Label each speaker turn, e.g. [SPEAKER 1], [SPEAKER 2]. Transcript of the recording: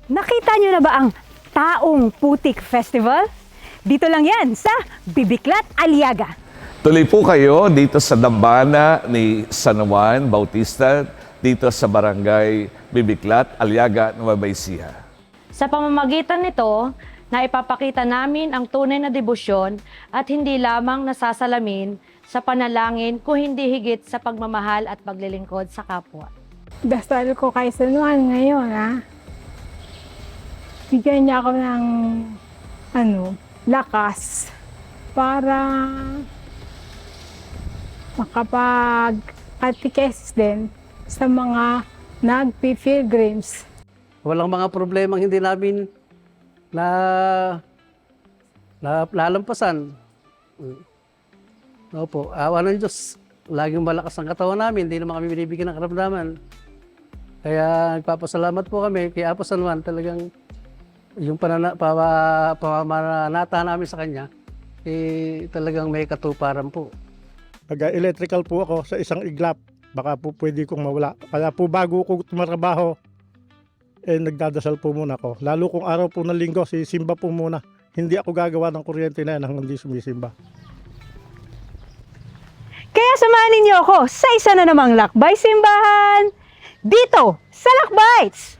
[SPEAKER 1] Nakita nyo na ba ang Taong Putik Festival? Dito lang yan sa Bibiklat, Aliaga.
[SPEAKER 2] Tuloy po kayo dito sa dambana ni San Juan Bautista, dito sa Barangay Bibiklat, Aliaga, Nueva Ecija.
[SPEAKER 3] Sa pamamagitan nito, na ipapakita namin ang tunay na debosyon at hindi lamang nasasalamin sa panalangin kung hindi higit sa pagmamahal at paglilingkod sa kapwa.
[SPEAKER 4] Dasal ko kay San Juan ngayon, bigyan niya ako ng lakas para makapag-catechesis din sa mga nagpi-pilgrims.
[SPEAKER 5] Walang mga problemang hindi namin lalampasan. Opo, awa ng Diyos. Laging malakas ang katawan namin, hindi naman kami binibigyan ng karamdaman. Kaya nagpapasalamat po kami kay Apo San Juan, talagang yung pamamanata namin sa kanya, talagang may katuparan po.
[SPEAKER 6] Nag-electrical po ako sa isang iglap. Baka po pwede kong mawala. Kaya po bago ko tumatrabaho, nagdadasal po muna ako. Lalo kung araw po ng linggo, sisimba po muna. Hindi ako gagawa ng kuryente na yan hanggang hindi sumisimba.
[SPEAKER 1] Kaya samahan ninyo ako sa isa na namang lakbay simbahan dito sa Lakbites!